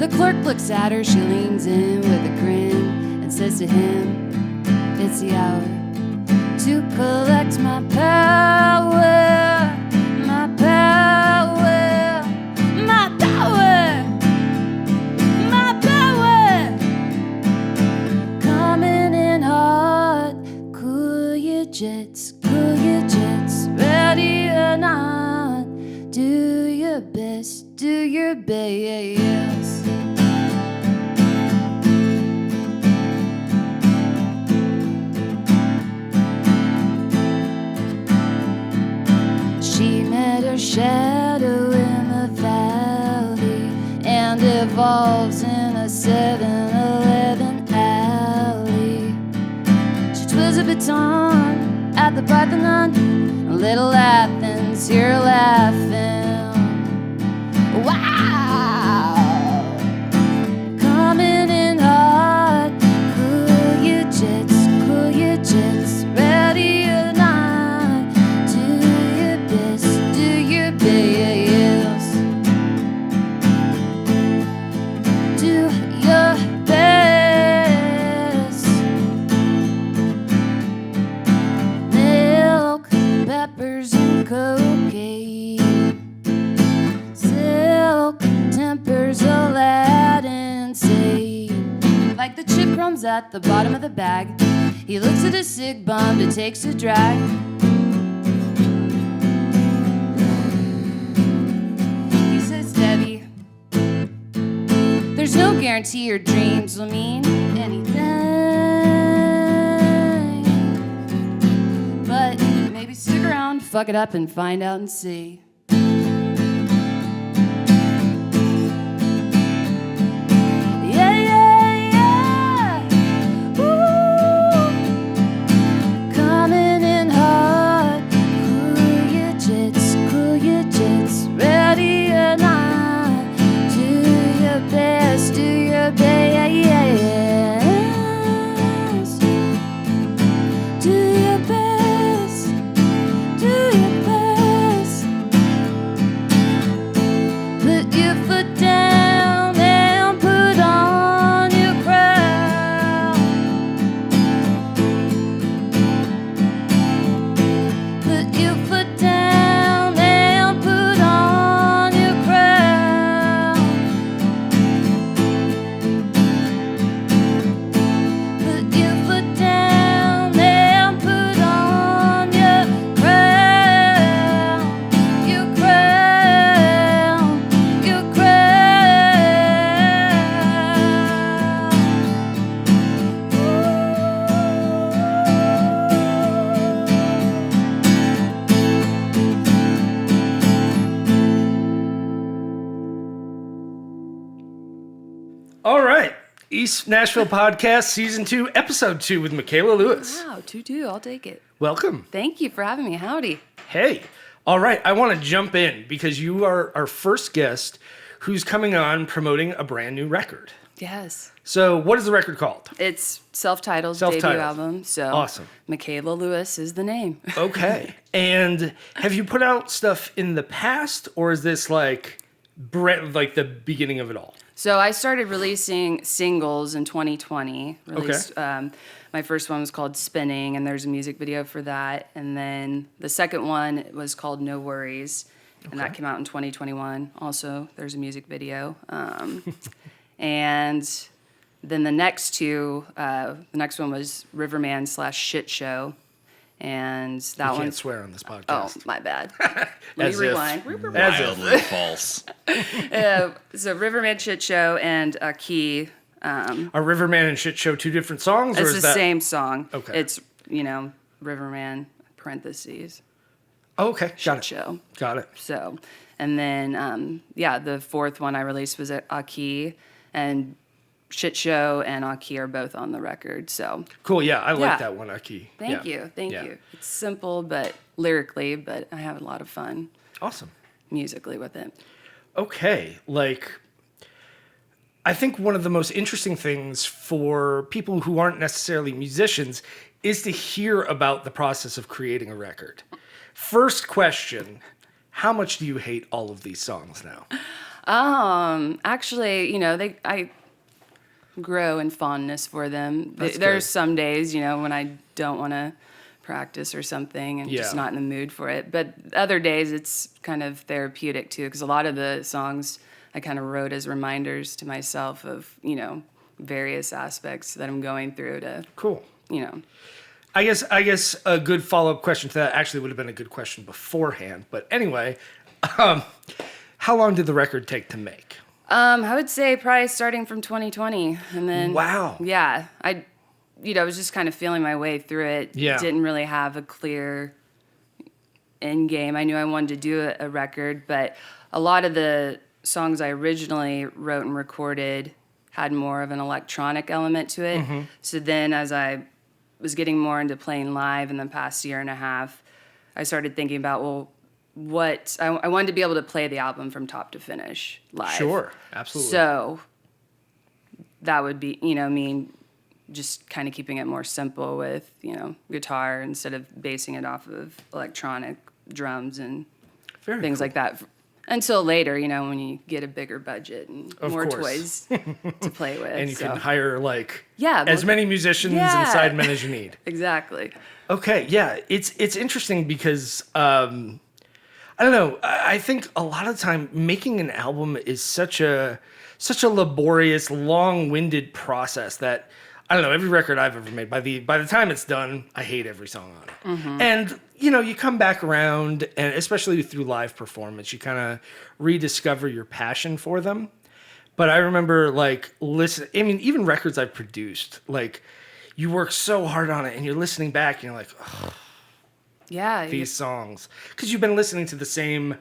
The clerk looks at her, she leans in with a grin and says to him, it's the hour to collect my power, my power, my power, my power. Coming in hot, cool your jets, ready or not. Do your best, do your best. She met her shadow in the valley and evolves in a 7-Eleven alley. She twirls a baton at the Parthenon, Little Athens, you're laughing. Wow! Coming in hot, cool your jets, ready or not. Do your best, do your best. Do your best. Milk, peppers, and cocaine. Silk tempers Aladdin sane. Like the chip crumbs at the bottom of the bag, he looks at his cig bomb and takes a drag. He says, Debbie, there's no guarantee your dreams will mean anything. But maybe stick around, fuck it up, and find out and see. Ready or not, do your best, do your best. Do your best, do your best. Put your foot down and put on your crown. Put your foot down and put on your crown. Put your foot down and put on your crown. Your crown, your All right. East Nashville Podcast, Season 2, Episode 2 with Mikayla Lewis. Wow, 2-2, I'll take it. Welcome. Thank you for having me. Howdy. Hey. All right. I want to jump in because you are our first guest who's coming on promoting a brand new record. Yes. So what is the record called? It's self-titled debut album, so Awesome. Mikayla Lewis is the name. Okay. And have you put out stuff in the past, or is this like the beginning of it all? So I started releasing singles in 2020. My first one was called Spinning, and there's a music video for that. And then the second one was called No Worries, and that came out in 2021. Also, there's a music video. And then the next two, the next one was Riverman/Shit Show. And that one. You can't swear on this podcast. Oh, my bad. Let me rewind. Wildly false. So Riverman Shit Show and Key. Are Riverman and Shit Show two different songs? It's or is the that... same song. Okay. It's, Riverman, parentheses, Oh, okay. Got it. Show. Got it. So, and then, the fourth one I released was Aki, and Shit Show and Aki are both on the record. So Cool. Yeah, I like that one, Aki. Thank you. It's simple, but lyrically, but I have a lot of fun. Awesome. Musically with it. Okay. I think one of the most interesting things for people who aren't necessarily musicians is to hear about the process of creating a record. First question, how much do you hate all of these songs now? Actually, I grow in fondness for them. That's There's good. some days, when I don't want to practice or something and just Yeah. not in the mood for it. But other days it's kind of therapeutic too, because a lot of the songs I kind of wrote as reminders to myself of, various aspects that I'm going through to, Cool. you know. I guess a good follow-up question to that actually would have been a good question beforehand. But anyway, how long did the record take to make? I would say probably starting from 2020, and then Wow. yeah, I was just kind of feeling my way through it. Yeah. Didn't really have a clear end game. I knew I wanted to do a record, but a lot of the songs I originally wrote and recorded had more of an electronic element to it. Mm-hmm. So then as I was getting more into playing live in the past year and a half, I started thinking about, well, what I wanted to be able to play the album from top to finish live. Sure, absolutely. So that would be, mean just kind of keeping it more simple with, guitar instead of basing it off of electronic drums and Very things cool. like that. Until later, when you get a bigger budget and Of more course. toys to play with. And you so. can hire Yeah, as well, many musicians and yeah. sidemen as you need. Exactly. Okay, yeah, it's interesting because I don't know. I think a lot of the time making an album is such a laborious, long-winded process that I don't know. Every record I've ever made, by the time it's done, I hate every song on it. Mm-hmm. And you come back around, and especially through live performance, you kind of rediscover your passion for them. But I remember even records I've produced, you work so hard on it, and you're listening back, and you're like, oh, Yeah. these songs, because you've been listening to the same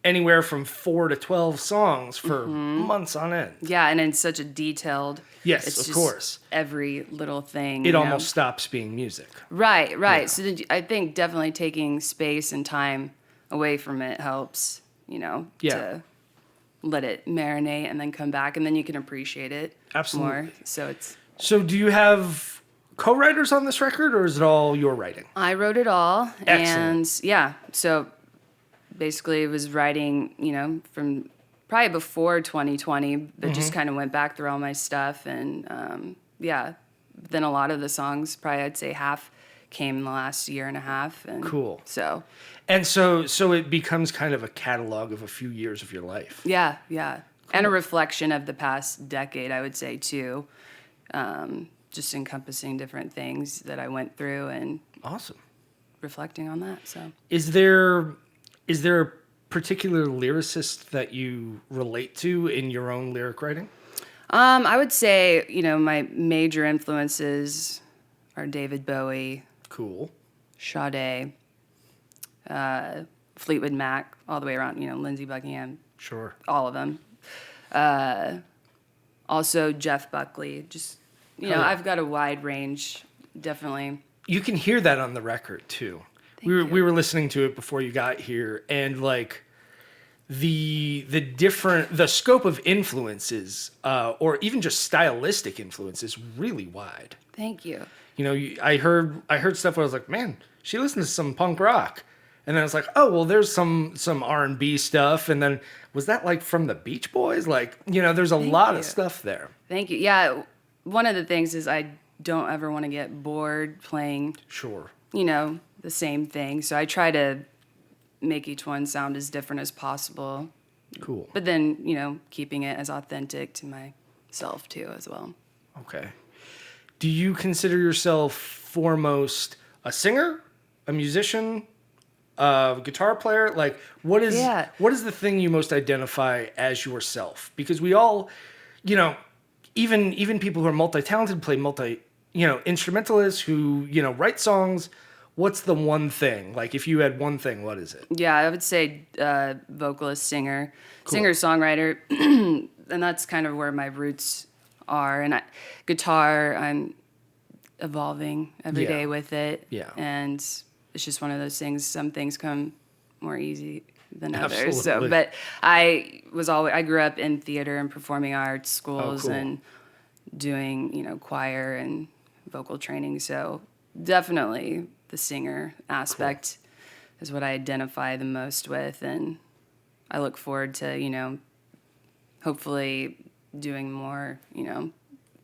anywhere from 4 to 12 songs for months on end. Yeah, and it's such a detailed. Yes, it's of just course. Every little thing. It almost stops being music. Right. Yeah. So then I think definitely taking space and time away from it helps, Yeah. to let it marinate and then come back, and then you can appreciate it Absolutely. more. So it's. So do you have co-writers on this record, or is it all your writing? I wrote it all. Excellent. And yeah, so basically it was writing, from probably before 2020, but just kind of went back through all my stuff. And yeah, then a lot of the songs, probably I'd say half came in the last year and a half. And Cool. So. And so it becomes kind of a catalog of a few years of your life. Yeah. And a reflection of the past decade, I would say, too. Just encompassing different things that I went through and Awesome. reflecting on that. So Is there a particular lyricist that you relate to in your own lyric writing? I would say, my major influences are David Bowie, Cool. Sade, Fleetwood Mac, all the way around, Lindsey Buckingham, Sure. all of them. Also Jeff Buckley, just, yeah. I've got a wide range, definitely. You can hear that on the record too. Thank you. We were listening to it before you got here, and the scope of influences, or even just stylistic influences, really wide. Thank you. I heard stuff where I was like, man, she listens to some punk rock, and then I was like, oh well, there's some R&B stuff, and then was that from the Beach Boys? There's a lot of stuff there. Thank you. Yeah, one of the things is I don't ever want to get bored playing, Sure. the same thing. So I try to make each one sound as different as possible. Cool. But then, keeping it as authentic to myself too as well. Okay. Do you consider yourself foremost a singer, a musician, a guitar player? What is the thing you most identify as yourself? Because we all, even people who are multi-talented play instrumentalists who, write songs. What's the one thing? If you had one thing, what is it? Yeah, I would say vocalist, singer, Cool. singer-songwriter, and that's kind of where my roots are. And guitar, I'm evolving every day with it. Yeah. And it's just one of those things. Some things come more easy than others. Absolutely. So, but I grew up in theater and performing arts schools cool. and doing, choir and vocal training. So definitely the singer aspect is what I identify the most with, and I look forward to, hopefully doing more,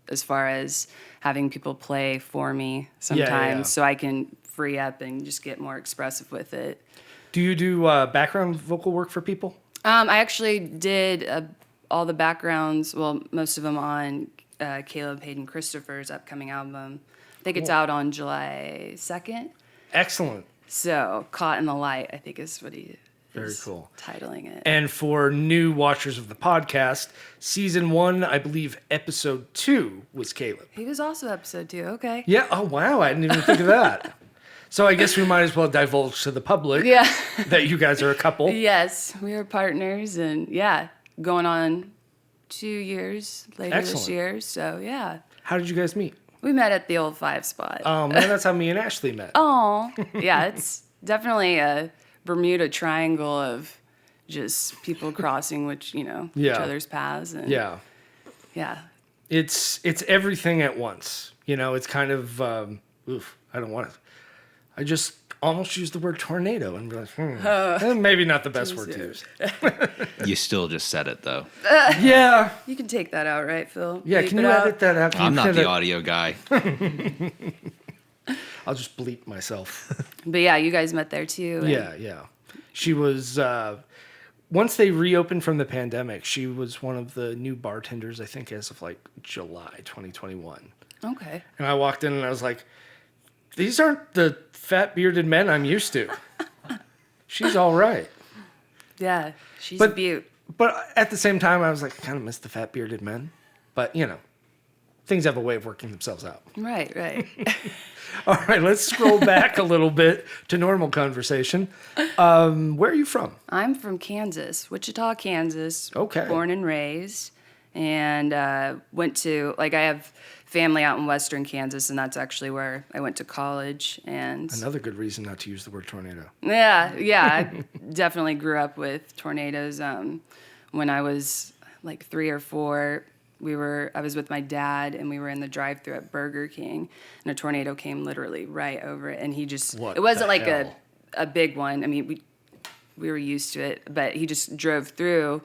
as far as having people play for me sometimes so I can free up and just get more expressive with it. Do you do background vocal work for people? I actually did all the backgrounds, well, most of them on Caleb Hayden Christopher's upcoming album. I think it's out on July 2nd. Excellent. So, Caught in the Light, I think is what he Very is cool. titling it. And for new watchers of the podcast, season 1, I believe episode 2 was Caleb. He was also episode 2, okay. Yeah, oh wow, I didn't even think of that. So I guess we might as well divulge to the public that you guys are a couple. Yes, we are partners, and going on 2 years later this year, so How did you guys meet? We met at the old 5 spot. Oh man, that's how me and Ashley met. Oh, yeah, it's definitely a Bermuda Triangle of just people crossing each other's paths. And yeah. It's everything at once. It's kind of, I don't want to. I just almost used the word tornado and be like, maybe not the best word to use. You still just said it, though. Yeah. You can take that out, right, Phil? Yeah, Bleep can you edit that out? I'm not the audio guy. I'll just bleep myself. But yeah, you guys met there too. Yeah. She was, once they reopened from the pandemic, she was one of the new bartenders, I think, as of like July 2021. Okay. And I walked in and I was like, these aren't the fat bearded men I'm used to. She's all right. Yeah, she's a beaut. But at the same time, I was like, I kind of miss the fat bearded men. But, things have a way of working themselves out. Right. All right, let's scroll back a little bit to normal conversation. Where are you from? I'm from Kansas, Wichita, Kansas. Okay. Born and raised. And went to, I have family out in western Kansas, and that's actually where I went to college. And Another good reason not to use the word tornado. Yeah, I definitely grew up with tornadoes. When I was like 3 or 4, I was with my dad, and we were in the drive-thru at Burger King, and a tornado came literally right over it, and he just, it wasn't like a big one. I mean, we were used to it, but he just drove through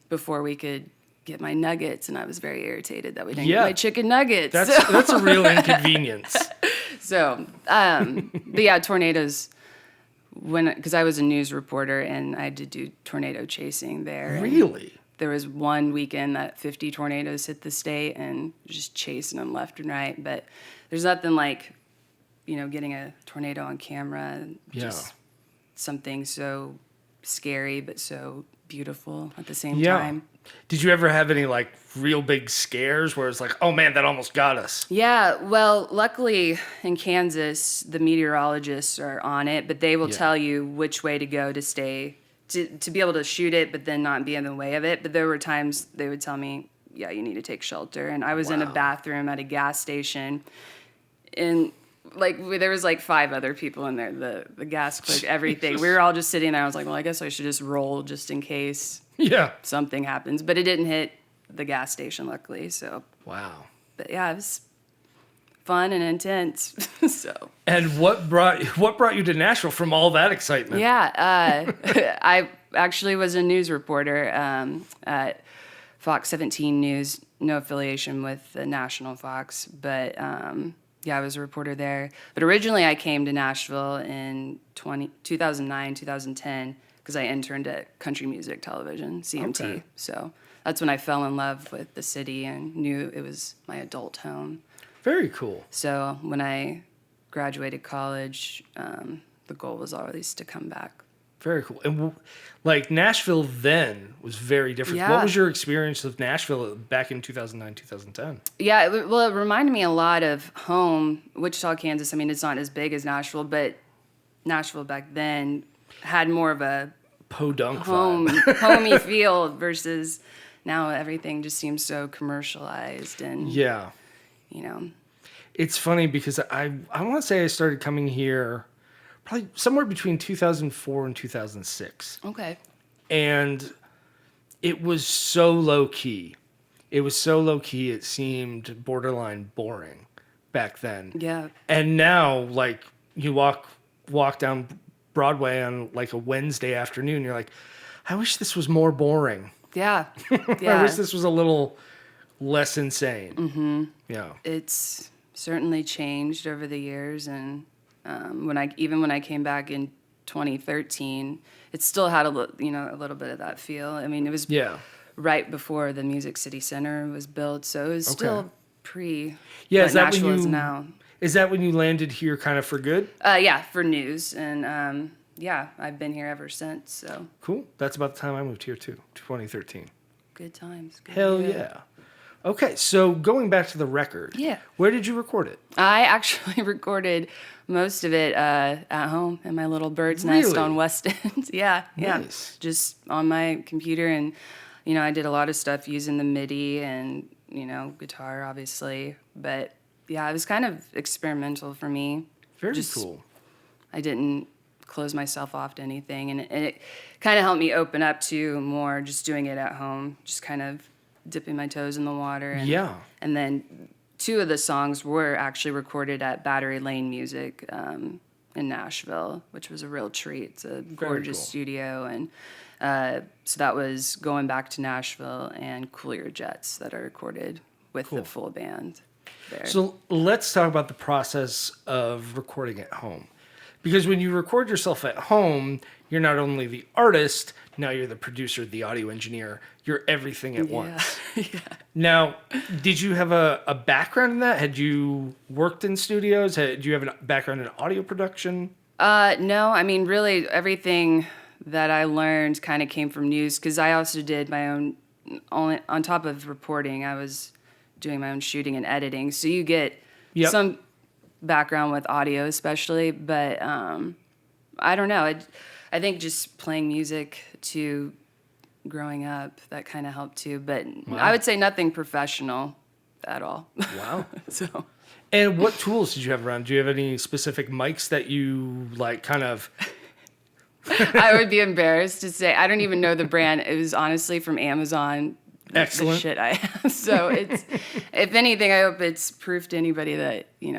before we could get my nuggets, and I was very irritated that we didn't get my chicken nuggets. That's a real inconvenience. So, but yeah, tornadoes, because I was a news reporter, and I had to do tornado chasing there. Really? There was one weekend that 50 tornadoes hit the state, and just chasing them left and right. But there's nothing like, getting a tornado on camera. Just something so scary, but so beautiful at the same time. Did you ever have any real big scares where it's like, oh man, that almost got us? Yeah, well, luckily in Kansas, the meteorologists are on it, but they will tell you which way to go to stay, to be able to shoot it, but then not be in the way of it. But there were times they would tell me, yeah, you need to take shelter. And I was in a bathroom at a gas station, and there was 5 other people in there. The gas clicked, everything. We were all just sitting there. I was like, well, I guess I should just roll just in case something happens. But it didn't hit the gas station, luckily. So wow. But yeah, it was fun and intense. So. And what brought you to Nashville from all that excitement? Yeah, I actually was a news reporter at Fox 17 News. No affiliation with the national Fox, but. Yeah, I was a reporter there. But originally I came to Nashville in 2009, 2010, because I interned at Country Music Television, CMT. Okay. So that's when I fell in love with the city and knew it was my adult home. Very cool. So when I graduated college, the goal was always to come back. Very cool. And Nashville then was very different. Yeah. What was your experience of Nashville back in 2009, 2010? Yeah, it reminded me a lot of home, Wichita, Kansas. I mean, it's not as big as Nashville, but Nashville back then had more of a podunk homey feel versus now everything just seems so commercialized and It's funny because I want to say I started coming here probably somewhere between 2004 and 2006. Okay. And it was so low key. It seemed borderline boring back then. Yeah. And now, you walk down Broadway on a Wednesday afternoon, you're like, I wish this was more boring. Yeah. I Yeah. wish this was a little less insane. Mm-hmm. Yeah. It's certainly changed over the years, and when I came back in 2013, it still had a little bit of that feel. I mean, it was Yeah. right before the Music City Center was built, so it was still pre Yeah, what is that Nashville when is you now. is that when you landed here kind of for good? Yeah, for news, and yeah, I've been here ever since. So Cool. That's about the time I moved here too, 2013. good times. Good Hell year. yeah. Okay, so going back to the record. Yeah. Where did you record it? I actually recorded most of it at home in my little bird's nest Really? on West End. Yeah, yeah. Nice. Just on my computer, and I did a lot of stuff using the MIDI and guitar, obviously. But yeah, it was kind of experimental for me. Very cool. I didn't close myself off to anything, and it kind of helped me open up to more just doing it at home, just kind of dipping my toes in the water. And, Yeah. And then 2 of the songs were actually recorded at Battery Lane Music in Nashville, which was a real treat. It's a gorgeous cool. studio, and so that was Going Back to Nashville and Cool Your Jets that are recorded with the full band there. So let's talk about the process of recording at home. Because when you record yourself at home, you're not only the artist, now you're the producer, the audio engineer, you're everything at once. Yeah. Now, did you have a background in that? Had you worked in studios? Do you have a background in audio production? No, I mean, really, everything that I learned kind of came from news, because I also did my own, on top of reporting, I was doing my own shooting and editing. So you get some background with audio especially, but I don't know. I think just playing music to growing up, that kind of helped too. But I would say nothing professional at all. Wow. So. And what tools did you have around? Do you have any specific mics that you like kind of... I would be embarrassed to say. I don't even know the brand. It was honestly from Amazon. Excellent. The shit I have. So it's, if anything, I hope it's proof to anybody that, you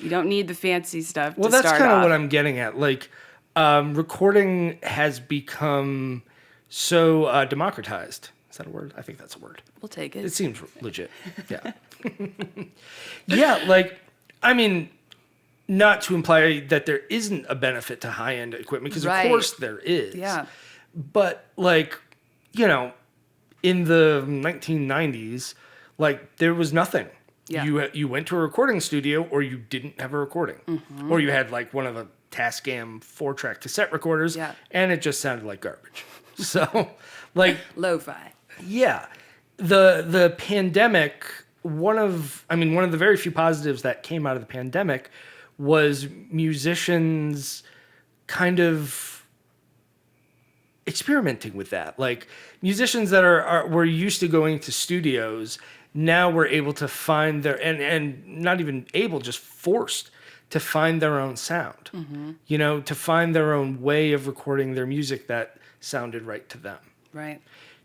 don't need the fancy stuff Well, to that's start kind of off. what I'm getting at. Like, recording has become so democratized. Is that a word? I think that's a word. We'll take it. It seems legit. Yeah. Yeah, like, I mean, not to imply that there isn't a benefit to high-end equipment, because Right. of course there is. Yeah. But, like, in the 1990s, like, there was nothing. Yeah. You went to a recording studio, or you didn't have a recording. Mm-hmm. Or you had, like, one of the Tascam 4-track cassette recorders, and it just sounded like garbage. So, like... Lo-fi. Yeah. The pandemic, one of the very few positives that came out of the pandemic was musicians kind of experimenting with that. Like, musicians that were used to going to studios now were able to find and not even able, just forced to find their own sound. Mm-hmm. To find their own way of recording their music that sounded right to them. Right.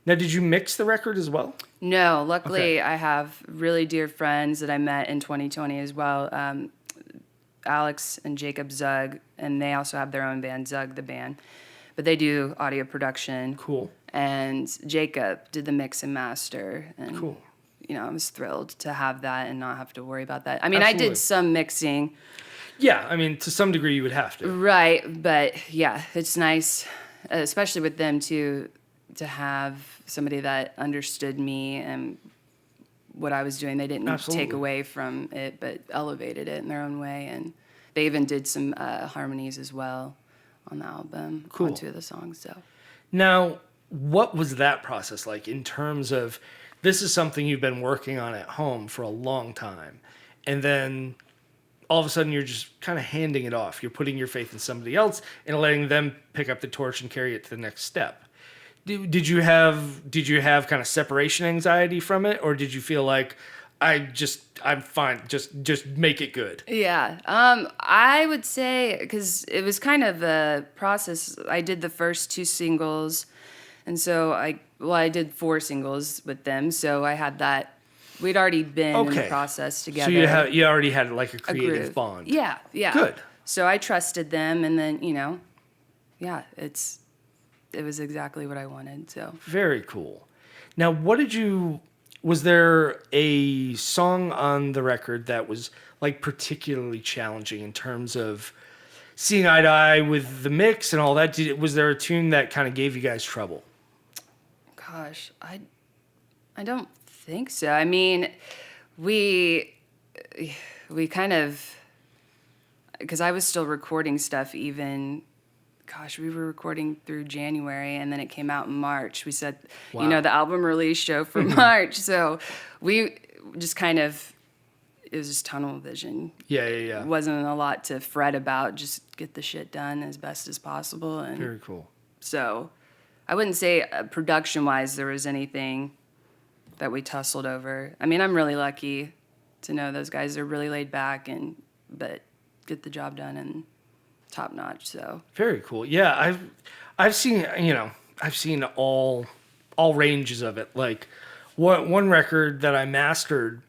Now, did you mix the record as well? No, luckily Okay. I have really dear friends that I met in 2020 as well, Alex and Jacob Zug, and they also have their own band, Zug the Band, but they do audio production. Cool. And Jacob did the mix and master. And, Cool. I was thrilled to have that and not have to worry about that. I mean, I Absolutely. did some mixing. Yeah, I mean, to some degree you would have to. Right, but yeah, it's nice, especially with them too, to have somebody that understood me and what I was doing. They didn't Absolutely. take away from it, but elevated it in their own way. And they even did some harmonies as well on the album, Cool. on 2 of the songs. So Now, what was that process like in terms of, this is something you've been working on at home for a long time, and then all of a sudden you're just kind of handing it off. You're putting your faith in somebody else and letting them pick up the torch and carry it to the next step. Did you have kind of separation anxiety from it, or did you feel like I'm fine, just make it good? yeah, I would say, because it was kind of a process. I did the first 2 singles, and so I did 4 singles with them. So I had that. We'd already been in the process together. So you already had like a a creative groove. bond. Yeah, yeah. Good. So I trusted them, and then it was exactly what I wanted. So Very cool. Now, was there a song on the record that was like particularly challenging in terms of seeing eye to eye with the mix and all that? Was there a tune that kind of gave you guys trouble? Gosh, I don't think so. I mean, we kind of, because I was still recording stuff even, gosh, we were recording through January and then it came out in March. We said, Wow. the album release show for March. So we just kind of, it was just tunnel vision. Yeah. It wasn't a lot to fret about, just get the shit done as best as possible. And Very cool. so I wouldn't say production-wise there was anything that we tussled over. I mean, I'm really lucky to know those guys are really laid back but get the job done and top notch. So Very cool. Yeah, I've seen all ranges of it. Like one record that I mastered,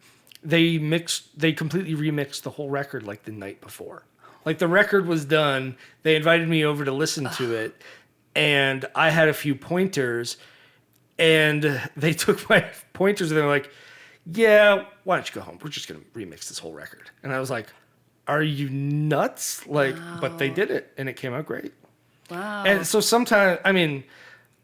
they completely remixed the whole record like the night before. Like the record was done, they invited me over to listen to it, and I had a few pointers, and they took my pointers and they're like, "Yeah, why don't you go home? We're just gonna remix this whole record." And I was like, "Are you nuts?" Like, wow. But they did it, and it came out great. Wow. And so sometimes, I mean,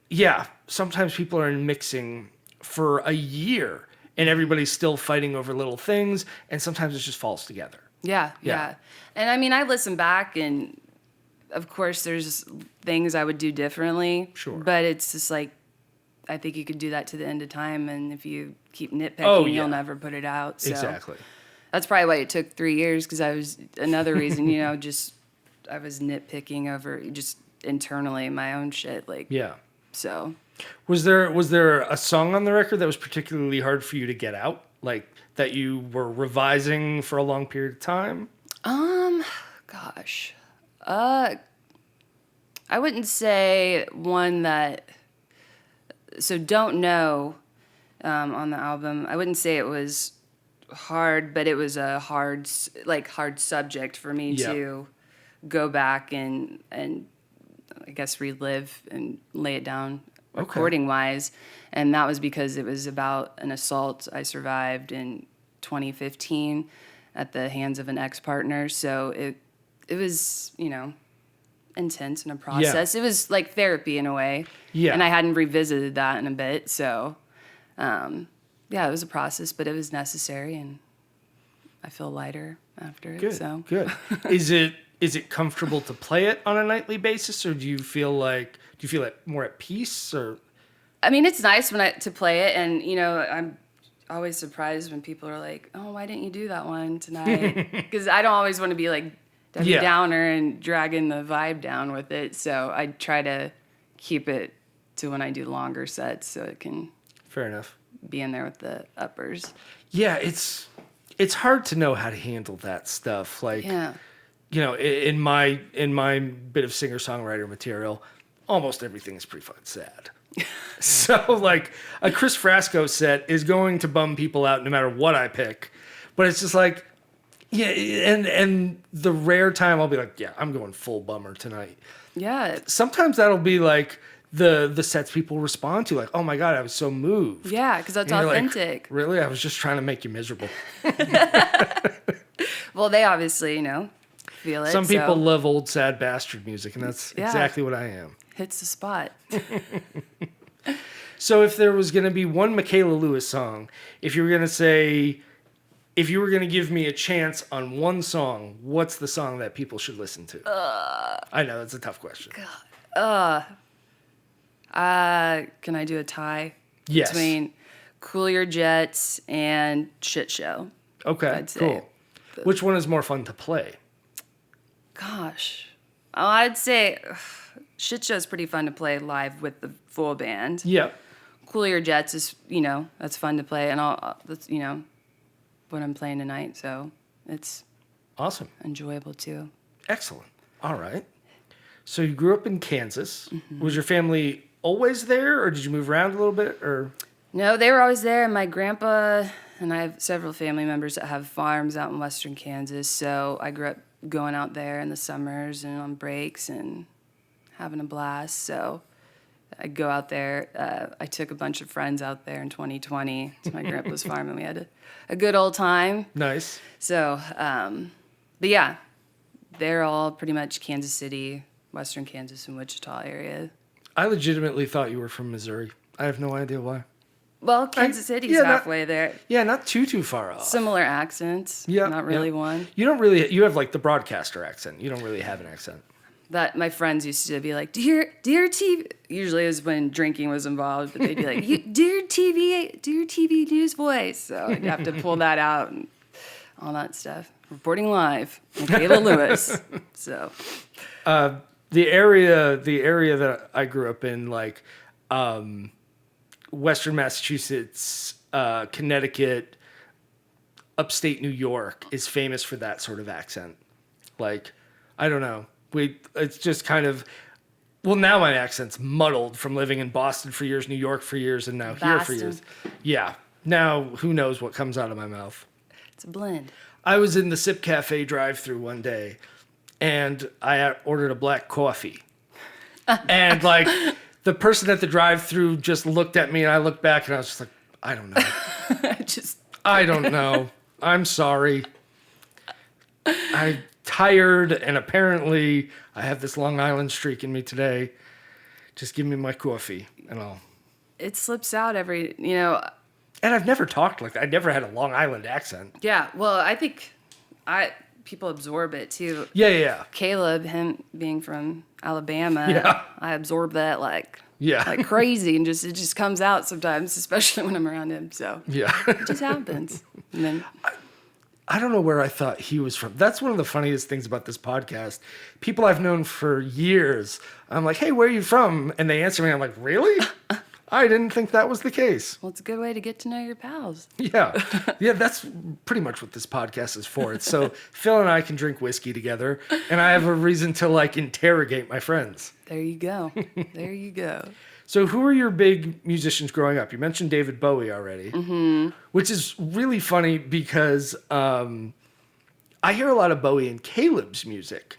yeah, sometimes people are mixing for a year, and everybody's still fighting over little things, and sometimes it just falls together. Yeah. And I mean, I listen back, and of course, there's things I would do differently. Sure. But it's just like, I think you could do that to the end of time, and if you keep nitpicking, you'll never put it out. So Exactly. that's probably why it took 3 years, because I was another reason, just I was nitpicking over just internally my own shit. Like, Yeah. so. Was there a song on the record that was particularly hard for you to get out? Like that you were revising for a long period of time? Gosh. I wouldn't say one that, so Don't Know on the album, I wouldn't say it was hard, but it was a hard subject for me to go back and I guess relive and lay it down recording wise. And that was because it was about an assault I survived in 2015 at the hands of an ex-partner. So it was, intense in a process. It was like therapy in a way. Yeah. And I hadn't revisited that in a bit. So, it was a process, but it was necessary, and I feel lighter after it. Good. So Good. Is it comfortable to play it on a nightly basis, or do you feel more at peace? Or I mean, it's nice to play it, and I'm always surprised when people are like, "Oh, why didn't you do that one tonight?" Because I don't always want to be like Debbie Downer and dragging the vibe down with it. So I try to keep it to when I do longer sets, so it can fair enough. Be in there with the uppers. Yeah, it's hard to know how to handle that stuff. Like, in my bit of singer-songwriter material, almost everything is pretty fucking sad. So, like, a Chris Frasco set is going to bum people out no matter what I pick. But it's just like, and the rare time I'll be like, yeah, I'm going full bummer tonight. Yeah. Sometimes that'll be like the sets people respond to, like, oh my God, I was so moved. Yeah, because that's authentic. Like, really? I was just trying to make you miserable. Well, they obviously, feel it. Some people love old sad bastard music, and that's exactly what I am. Hits the spot. So if there was going to be one Mikayla Lewis song, if you were going to give me a chance on one song, what's the song that people should listen to? I know, that's a tough question. Can I do a tie? Yes. Between Cool Your Jets and Shit Show. Okay, cool. Which one is more fun to play? Gosh. I'd say Shit Show is pretty fun to play live with the full band. Yep. Cool Your Jets is, that's fun to play. And that's, what I'm playing tonight. So it's awesome. Enjoyable too. Excellent. All right. So you grew up in Kansas. Mm-hmm. Was your family always there, or did you move around a little bit? Or no, they were always there. My grandpa and I have several family members that have farms out in western Kansas. So I grew up going out there in the summers and on breaks and having a blast. So I'd go out there. I took a bunch of friends out there in 2020 to my grandpa's farm, and we had a good old time. Nice. So, but yeah, they're all pretty much Kansas City, Western Kansas, and Wichita area. I legitimately thought you were from Missouri. I have no idea why. Well, Kansas City's halfway there. Yeah, not too far off. Similar accents. Yeah. Not really one. You have like the broadcaster accent. You don't really have an accent. That my friends used to be like, do your TV, usually it was when drinking was involved, but they'd be like, do your TV news voice. So I'd have to pull that out and all that stuff. Reporting live, Mikayla Lewis. So the area that I grew up in, like Western Massachusetts, Connecticut, upstate New York, is famous for that sort of accent. Like, I don't know. It's just kind of, well, now my accent's muddled from living in Boston for years, New York for years, and now here for years. Yeah. Now, who knows what comes out of my mouth. It's a blend. I was in the Sip Cafe drive-thru one day, and I ordered a black coffee. And, like, the person at the drive-thru just looked at me, and I looked back, and I was just like, I don't know. I don't know. I'm sorry. I'm tired, and apparently I have this Long Island streak in me today. Just give me my coffee, and I'll... It slips out every, And I've never talked like that. I never had a Long Island accent. Yeah, well, I think people absorb it, too. Yeah. Caleb, him being from Alabama, I absorb that like crazy, and it just comes out sometimes, especially when I'm around him. So it just happens. And then I don't know where I thought he was from. That's one of the funniest things about this podcast. People I've known for years, I'm like, hey, where are you from? And they answer me, I'm like, really? I didn't think that was the case. Well, it's a good way to get to know your pals. Yeah, that's pretty much what this podcast is for. It's so Phil and I can drink whiskey together, and I have a reason to, like, interrogate my friends. There you go. There you go. So who are your big musicians growing up? You mentioned David Bowie already, which is really funny because I hear a lot of Bowie in Caleb's music.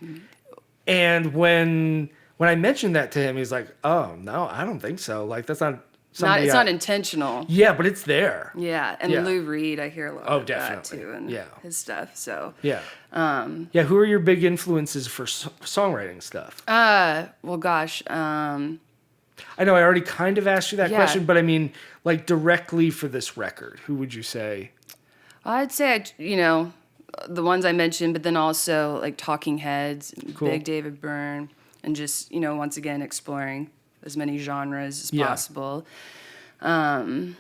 And when I mentioned that to him, he's like, oh, no, I don't think so. Like, that's not something. It's not intentional. Yeah, but it's there. Yeah, and Lou Reed, I hear a lot of that, too, and his stuff, so. Yeah. Who are your big influences for songwriting stuff? Well, gosh, I know I already kind of asked you that question, but I mean, like, directly for this record, who would you say? I'd say, the ones I mentioned, but then also, like, Talking Heads, Big David Byrne, and just, once again, exploring as many genres as possible. Alanis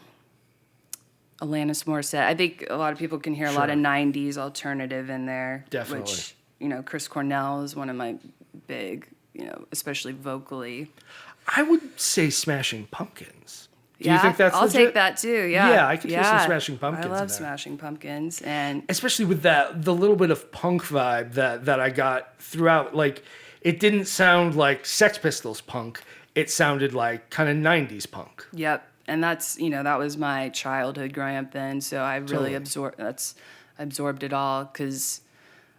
Morissette. I think a lot of people can hear a lot of 90s alternative in there. Definitely. Which, Chris Cornell is one of my big, especially vocally. I would say Smashing Pumpkins. Do you think that's I'll legit? take that too. Yeah. Yeah, I could hear some Smashing Pumpkins. I love Smashing Pumpkins, and especially with the little bit of punk vibe that I got throughout. Like, it didn't sound like Sex Pistols punk. It sounded like kind of 90s punk. Yep, and that's that was my childhood growing up then. So I really absorbed it all because,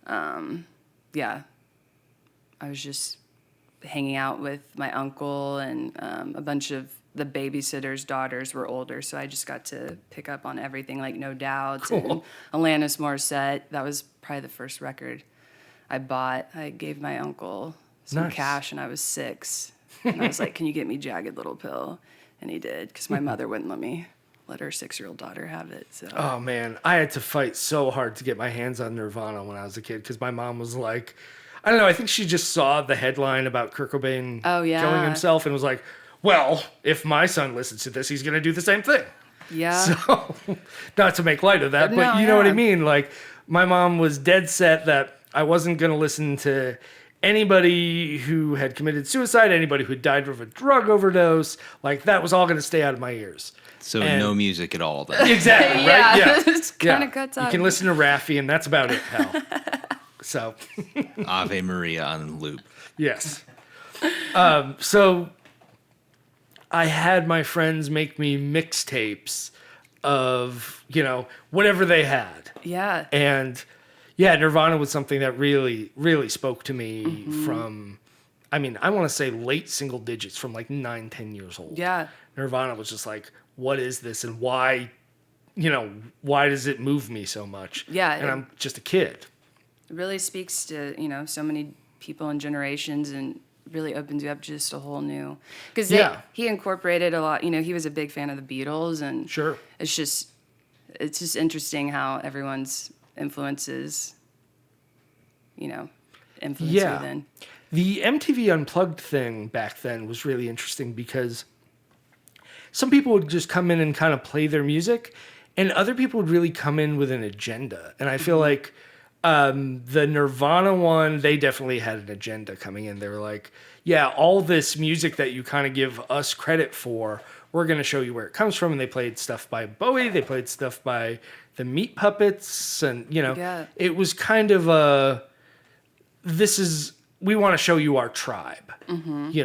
I was just hanging out with my uncle, and a bunch of the babysitters' daughters were older, so I just got to pick up on everything, like No Doubt and Alanis Morissette. That was probably the first record I bought. I gave my uncle some cash, and I was 6. And I was like, can you get me Jagged Little Pill? And he did, because my mother wouldn't let her 6-year-old daughter have it. So. Oh, man. I had to fight so hard to get my hands on Nirvana when I was a kid, because my mom was like, I don't know, I think she just saw the headline about Kurt Cobain killing himself and was like, well, if my son listens to this, he's going to do the same thing. Yeah. So, not to make light of that, but you know what I mean? Like, my mom was dead set that I wasn't going to listen to anybody who had committed suicide, anybody who died of a drug overdose. Like, that was all going to stay out of my ears. So no music at all then. Exactly, right? Yeah. It's kind of cuts out. You can listen to Raffi, and that's about it, pal. So. Ave Maria on loop. Yes. So I had my friends make me mixtapes of, whatever they had. Yeah. And Nirvana was something that really, really spoke to me from I mean, I want to say late single digits from like 9, 10 years old. Yeah. Nirvana was just like, what is this and why, why does it move me so much? Yeah. And I'm just a kid. It really speaks to, so many people and generations, and really opens you up just a whole new, because he incorporated a lot, he was a big fan of the Beatles, and Sure. it's just interesting how everyone's influences, influence you then. The MTV Unplugged thing back then was really interesting because some people would just come in and kind of play their music, and other people would really come in with an agenda. And I feel like the Nirvana one, they definitely had an agenda coming in. They were like, yeah, all this music that you kind of give us credit for, we're going to show you where it comes from. And they played stuff by Bowie. They played stuff by the Meat Puppets. And, it was kind of we want to show you our tribe, what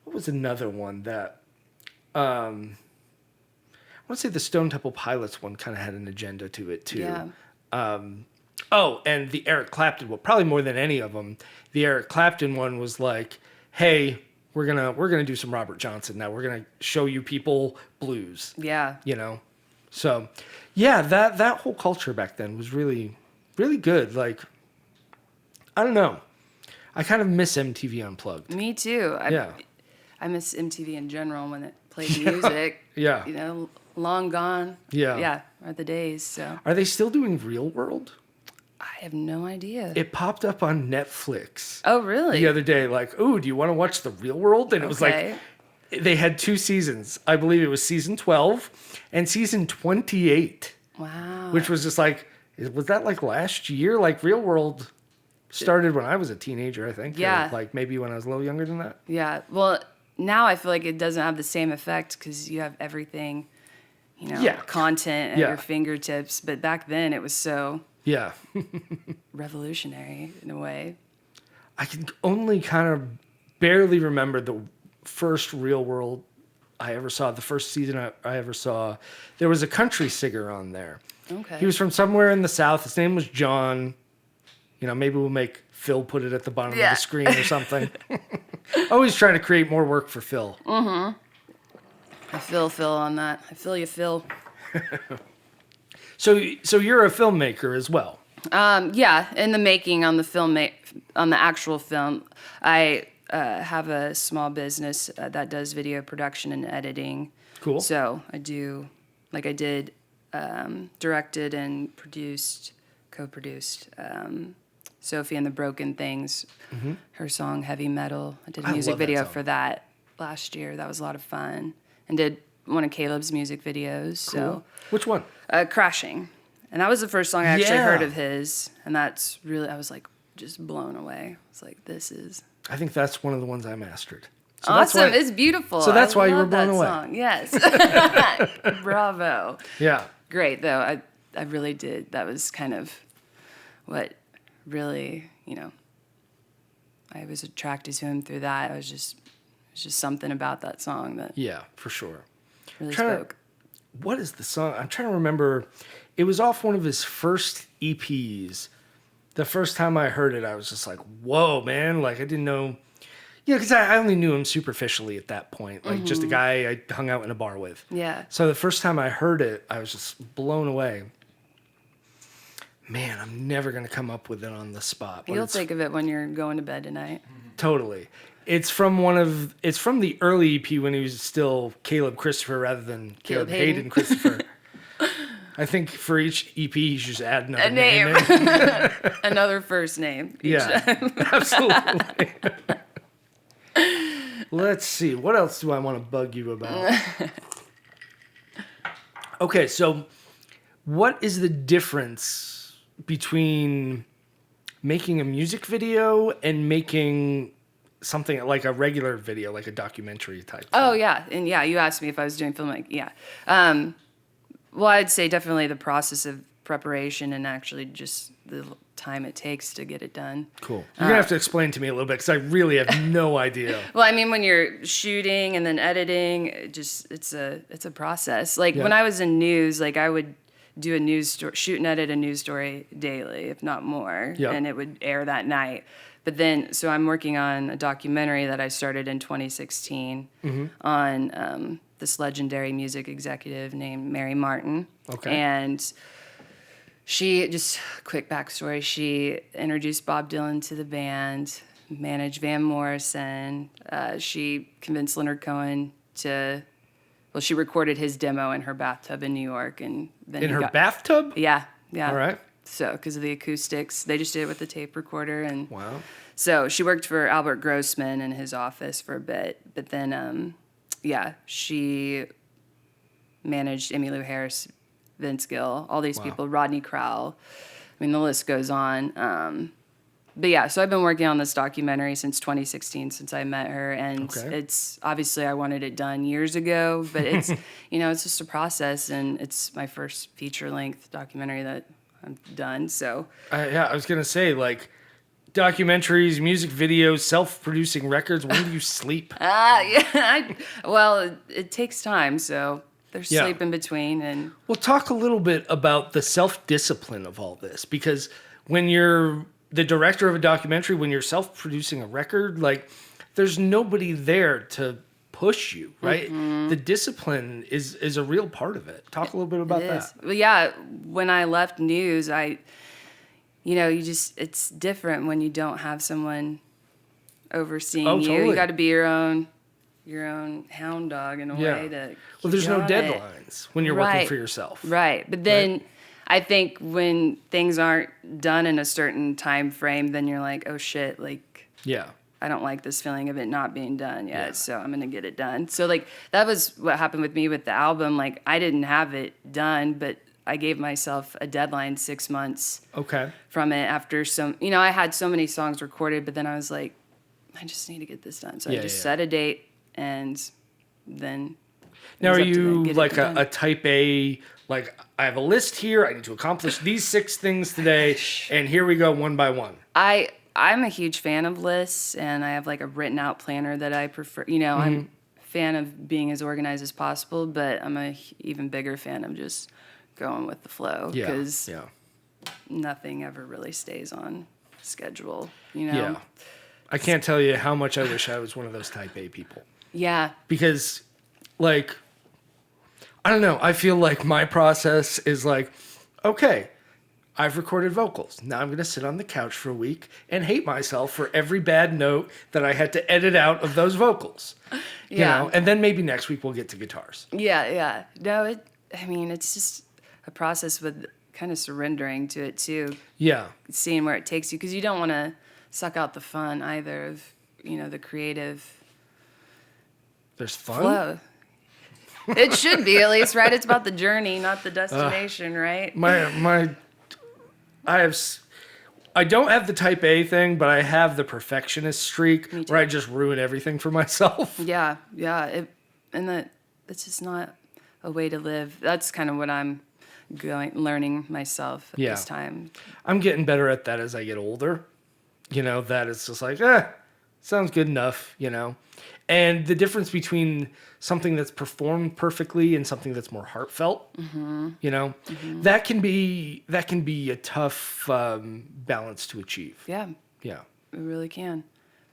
was another one that, I want to say the Stone Temple Pilots one kind of had an agenda to it too. Yeah. And the Eric Clapton one, probably more than any of them, the Eric Clapton one was like, hey, we're gonna do some Robert Johnson now. We're gonna show you people blues. Yeah. So yeah, that whole culture back then was really, really good. Like, I don't know. I kind of miss MTV Unplugged. Me too. I miss MTV in general when it played music. Yeah. Long gone. Yeah. Yeah, are the days. So Are they still doing Real World? I have no idea. It popped up on Netflix. Oh, really? The other day, like, oh, do you want to watch The Real World? And it was like, they had 2 seasons. I believe it was season 12 and season 28. Wow. Which was just like, was that like last year? Like, Real World started when I was a teenager, I think. Yeah. Or like maybe when I was a little younger than that. Yeah. Well, now I feel like it doesn't have the same effect because you have everything, content at your fingertips. But back then it was so revolutionary in a way. I can only kind of barely remember the first Real World I ever saw, the first season I ever saw. There was a country singer on there. Okay. He was from somewhere in the South. His name was John. Maybe we'll make Phil put it at the bottom of the screen or something. Always trying to create more work for Phil. Mm-hmm. I feel Phil on that. I feel you, Phil. So you're a filmmaker as well. Yeah, in the making on the actual film, I have a small business that does video production and editing. Cool. So I did, directed and co-produced Sophie and the Broken Things, her song Heavy Metal. I did a music video for that last year. That was a lot of fun. And did one of Caleb's music videos. Cool. So Which one? Crashing. And that was the first song I actually heard of his. And that's really, I was like just blown away. It's like, this is... I think that's one of the ones I mastered. So awesome. It's beautiful. So that's why you were love blown that away. Song. Yes. Bravo. Yeah. Great, though. I really did. That was kind of what really, I was attracted to him through that. It's just something about that song that for sure. really spoke. What is the song? I'm trying to remember. It was off one of his first EPs. The first time I heard it, I was just like, whoa, man. Like, I didn't know. Because I only knew him superficially at that point. Like, just a guy I hung out in a bar with. Yeah. So the first time I heard it, I was just blown away. Man, I'm never going to come up with it on the spot. You'll think of it when you're going to bed tonight. Totally. It's from the early EP when he was still Caleb Christopher rather than Caleb Hayden Christopher. I think for each EP, you should just add another name in. Another first name. Absolutely. Let's see. What else do I want to bug you about? Okay, so what is the difference between making a music video and making something like a regular video, like a documentary type thing? Oh, yeah. And you asked me if I was doing filmmaking. Yeah. Well, I'd say definitely the process of preparation and actually just the time it takes to get it done. Cool. You're going to have to explain to me a little bit because I really have no idea. Well, I mean, when you're shooting and then editing, it's a process. Like when I was in news, like I would do a news story, shoot and edit a news story daily, if not more, and it would air that night. But then, so I'm working on a documentary that I started in 2016 on this legendary music executive named Mary Martin. Okay. And she, just quick backstory, she introduced Bob Dylan to the band, managed Van Morrison. She convinced Leonard Cohen to, well, she recorded his demo in her bathtub in New York. And then In her bathtub? Yeah, yeah. All right. So, because of the acoustics, they just did it with the tape recorder. And Wow. so she worked for Albert Grossman in his office for a bit. But then, she managed Emmylou Harris, Vince Gill, all these people, Rodney Crowell. I mean, the list goes on. But yeah, so I've been working on this documentary since 2016, since I met her. And it's obviously I wanted it done years ago, but it's, it's just a process. And it's my first feature-length documentary that I've done. So I was going to say, like, documentaries, music videos, self-producing records. When do you sleep? Well, it takes time, so there's sleep in between. And Well, talk a little bit about the self-discipline of all this, because when you're the director of a documentary, when you're self-producing a record, like, there's nobody there to push you, right? The discipline is a real part of it. Talk a little bit about that. Well, yeah, when I left News, it's different when you don't have someone overseeing you. Totally. You got to be your own hound dog in a way to Well, there's keep no on it. deadlines when you're working for yourself. Right. But then I think when things aren't done in a certain time frame, then you're like, oh shit, like, I don't like this feeling of it not being done yet, so I'm going to get it done. So, like, that was what happened with me with the album. Like, I didn't have it done, but I gave myself a deadline 6 months from it after I had so many songs recorded, but then I was like, I just need to get this done. So I just set a date, and then... Now, are you like a type A, like, I have a list here, I need to accomplish these 6 things today, and here we go one by one? I'm a huge fan of lists, and I have like a written out planner that I prefer. I'm a fan of being as organized as possible, but I'm a even bigger fan of just going with the flow, because nothing ever really stays on schedule, Yeah. I can't tell you how much I wish I was one of those type A people. Yeah. Because, like, I don't know, I feel like my process is like, okay, I've recorded vocals. Now I'm going to sit on the couch for a week and hate myself for every bad note that I had to edit out of those vocals. You know? And then maybe next week we'll get to guitars. Yeah. No, it's just a process with kind of surrendering to it too. Yeah. Seeing where it takes you, because you don't want to suck out the fun either of, the creative. There's fun? Flow. It should be, at least, right? It's about the journey, not the destination, right? I don't have the type A thing, but I have the perfectionist streak where I just ruin everything for myself. Yeah. That's just not a way to live. That's kind of what I'm learning myself at this time. I'm getting better at that as I get older. That it's just like, sounds good enough, And the difference between something that's performed perfectly and something that's more heartfelt, that can be a tough balance to achieve. Yeah. It really can.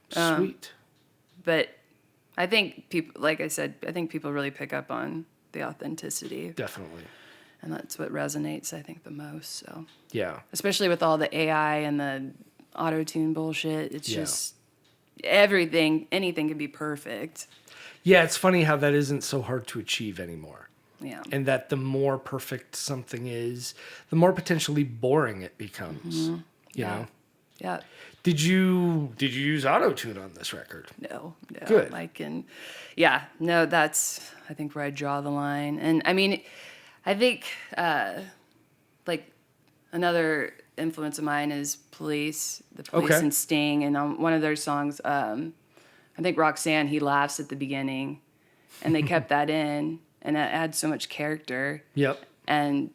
Sweet. But I think people, like I said, people really pick up on the authenticity. Definitely. And that's what resonates, I think, the most. So. Yeah. Especially with all the AI and the auto-tune bullshit. It's just anything can be perfect. Yeah, it's funny how that isn't so hard to achieve anymore. Yeah. And that the more perfect something is, the more potentially boring it becomes. You know? Yeah. Did you use auto-tune on this record? No. Good. That's, I think, where I draw the line. And I mean, I think, another influence of mine is the Police and Sting. And on one of their songs, I think Roxanne, he laughs at the beginning, and they kept that in, and that adds so much character. Yep. And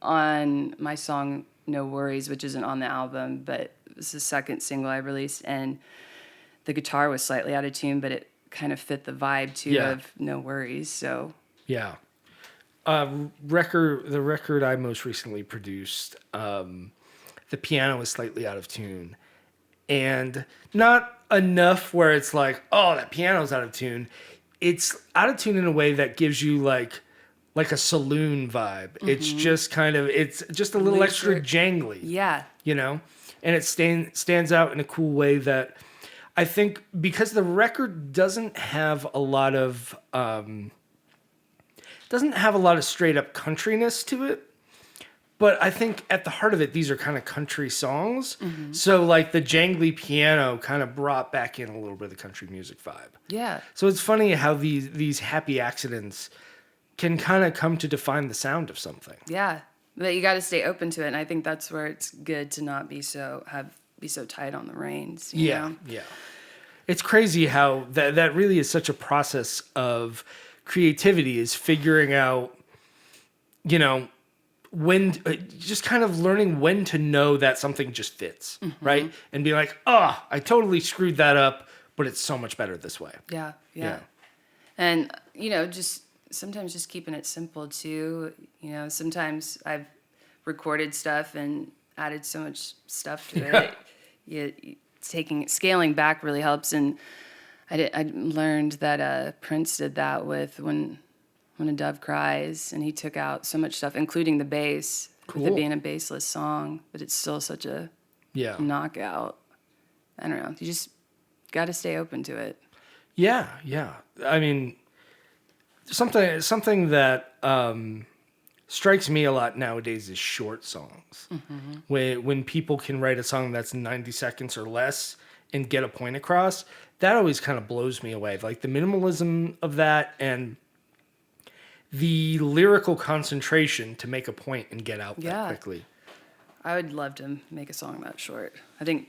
on my song No Worries, which isn't on the album, but it's the second single I released, and the guitar was slightly out of tune, but it kind of fit the vibe too of No Worries. So the record I most recently produced, the piano was slightly out of tune, and not enough where it's like, oh, that piano's out of tune. It's out of tune in a way that gives you like a saloon vibe. It's just it's just a little extra jangly. Yeah. You know? And it stands out in a cool way that I think, because the record doesn't have a lot of straight up countryness to it. But I think at the heart of it, these are kind of country songs. So like the jangly piano kind of brought back in a little bit of the country music vibe. Yeah. So it's funny how these happy accidents can kind of come to define the sound of something. Yeah. But you got to stay open to it. And I think that's where it's good to not be so tight on the reins. You know? Yeah. It's crazy how that really is such a process of creativity, is figuring out, you know, when, just kind of learning when to know that something just fits, right? And be like, oh, I totally screwed that up, but it's so much better this way. Yeah. And, you know, just sometimes just keeping it simple too. You know, sometimes I've recorded stuff and added so much stuff to it. Scaling back really helps. And I learned that Prince did that with When a Dove Cries, and he took out so much stuff, including the bass, with it being a bassless song, but it's still such a knockout. I don't know. You just got to stay open to it. Yeah. I mean, something that strikes me a lot nowadays is short songs. When people can write a song that's 90 seconds or less and get a point across, that always kind of blows me away. Like the minimalism of that and the lyrical concentration to make a point and get out that quickly. I would love to make a song that short. I think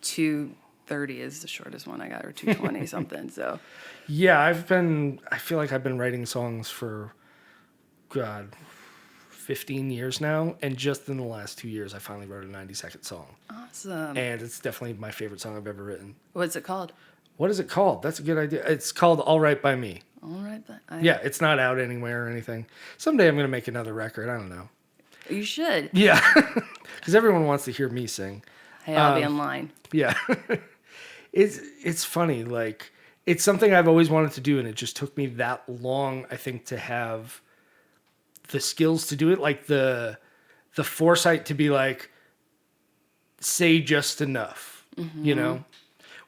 2:30 is the shortest one I got, or 2:20 something. So yeah, I feel like I've been writing songs for 15 years now, and just in the last 2 years I finally wrote a 90-second song. Awesome. And it's definitely my favorite song I've ever written. What's it called? What is it called? That's a good idea. It's called All Right by Me. All right, but Yeah, it's not out anywhere or anything. Someday I'm going to make another record. I don't know. You should. Yeah, because everyone wants to hear me sing. Hey, I'll be in line. Yeah. It's funny. Like, it's something I've always wanted to do, and it just took me that long, I think, to have the skills to do it. Like, the foresight to be like, say just enough, you know?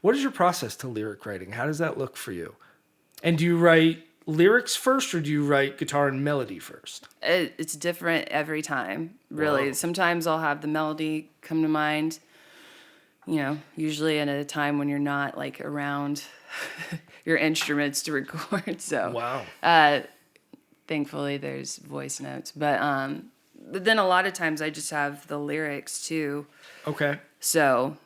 What is your process to lyric writing? How does that look for you? And do you write lyrics first, or do you write guitar and melody first? It's different every time, really. Wow. Sometimes I'll have the melody come to mind, you know, usually at a time when you're not like around your instruments to record. So, wow. Thankfully there's voice notes, but then a lot of times I just have the lyrics too. Okay. So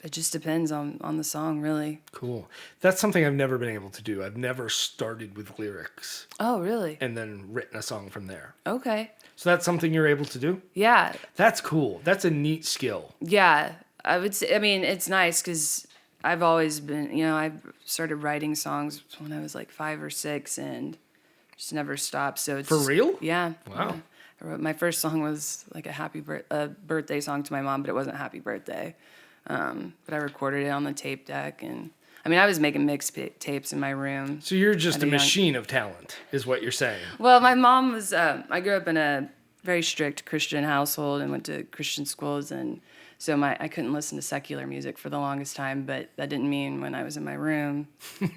it just depends on the song, really. Cool. That's something I've never been able to do. I've never started with lyrics. Oh, really? And then written a song from there. Okay. So that's something you're able to do? Yeah. That's cool. That's a neat skill. Yeah. I would say, I mean, it's nice because I've always been, you know, I started writing songs when I was like 5 or 6 and just never stopped. So it's, for real? Yeah. Wow. I wrote, my first song was like a birthday song to my mom, but it wasn't Happy Birthday. But I recorded it on the tape deck, and I mean, I was making mix tapes in my room. So you're just a machine of talent, is what you're saying. Well, my mom was, I grew up in a very strict Christian household and went to Christian schools, and so I couldn't listen to secular music for the longest time, but that didn't mean when I was in my room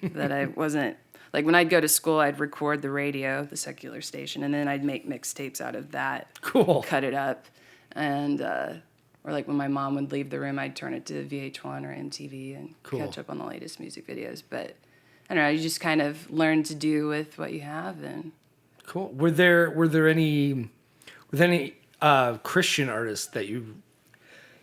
that I wasn't, like when I'd go to school, I'd record the radio, the secular station, and then I'd make mixtapes out of that. Cool. Cut it up, and, or like when my mom would leave the room, I'd turn it to VH1 or MTV and catch up on the latest music videos. But I don't know, you just kind of learn to do with what you have. And cool. Were there any Christian artists that you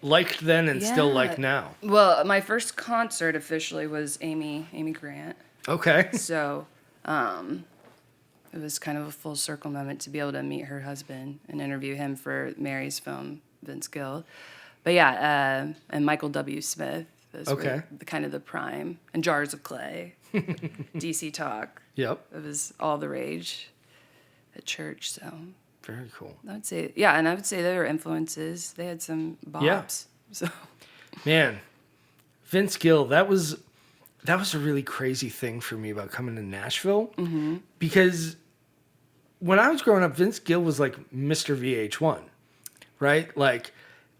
liked then and still like now? Well, my first concert officially was Amy Grant. Okay. So it was kind of a full circle moment to be able to meet her husband and interview him for Mary's film, Vince Gill. But yeah, and Michael W. Smith. Those were kind of the prime. And Jars of Clay. DC Talk. Yep. It was all the rage at church, so. Very cool. I would say, yeah, and I would say they were influences. They had some bops. Yeah. Man, Vince Gill, that was a really crazy thing for me about coming to Nashville. Because when I was growing up, Vince Gill was like Mr. VH1, right? Like,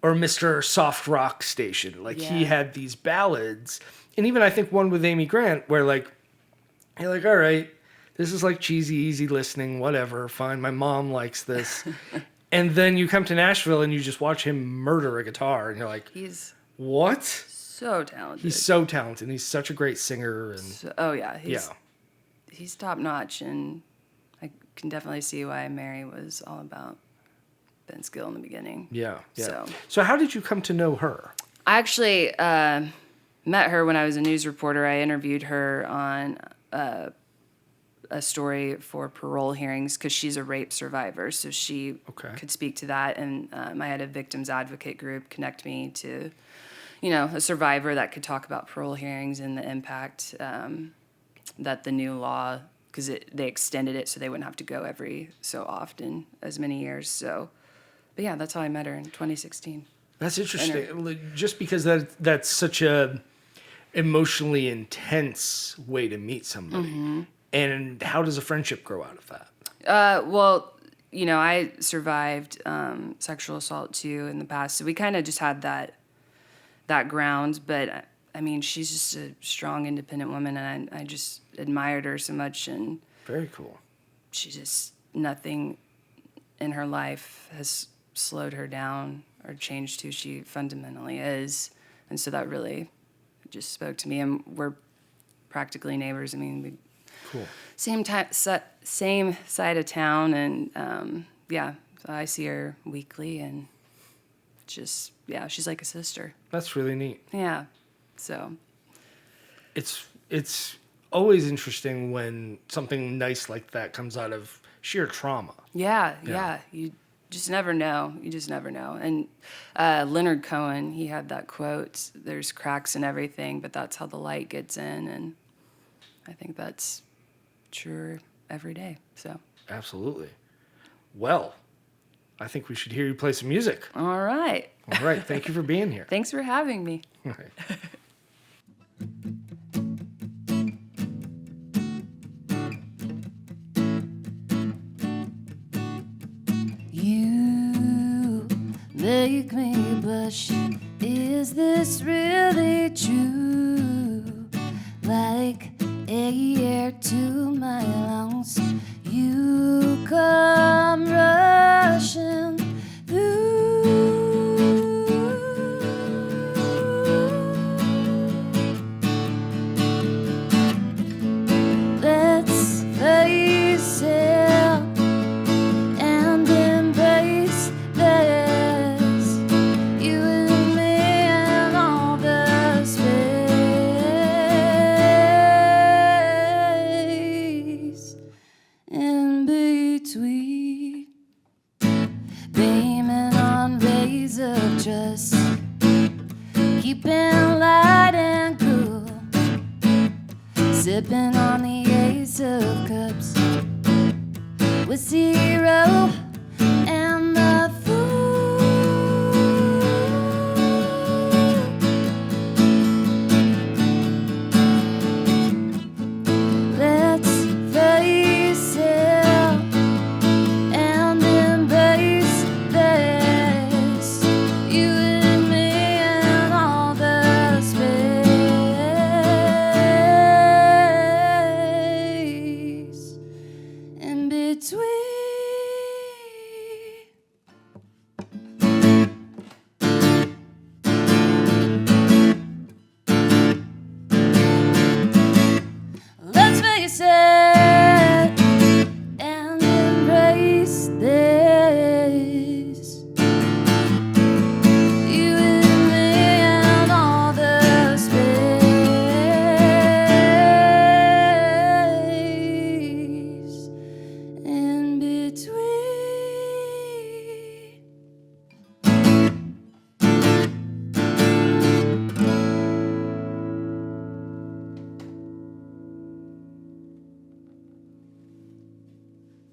or Mr. Soft Rock Station. Like, he had these ballads. And even I think one with Amy Grant where like, you're like, all right, this is like cheesy, easy listening, whatever, fine. My mom likes this. And then you come to Nashville and you just watch him murder a guitar. And you're like, what? So talented. He's so talented. He's such a great singer. And he's top notch. And I can definitely see why Mary was all about Vince Gill in the beginning. Yeah. So how did you come to know her? I actually met her when I was a news reporter. I interviewed her on a story for parole hearings because she's a rape survivor, so she could speak to that. And I had a victims advocate group connect me to, a survivor that could talk about parole hearings and the impact that the new law, because they extended it so they wouldn't have to go every so often, as many years. So, but yeah, that's how I met her in 2016. That's interesting. Just because that's such a emotionally intense way to meet somebody. And how does a friendship grow out of that? Well, I survived sexual assault too in the past, so we kind of just had that ground. But I mean, she's just a strong, independent woman, and I just admired her so much. And very cool. She just nothing in her life has slowed her down or changed who she fundamentally is, and so that really just spoke to me. And we're practically neighbors. I mean, cool. Same side of town, and so I see her weekly, and just she's like a sister. That's really neat. Yeah, so it's always interesting when something nice like that comes out of sheer trauma. Yeah. You just never know. And Leonard Cohen, he had that quote: "There's cracks in everything, but that's how the light gets in." And I think that's true every day. So absolutely. Well, I think we should hear you play some music. All right. Thank you for being here. Thanks for having me. All right. You make me blush. Is this really true? Like air to my lungs, you come rushing through. Let's face it and embrace this, you and me and all the space in between, beaming on rays of trust, keeping light and cool, sipping on the ace of cups with zero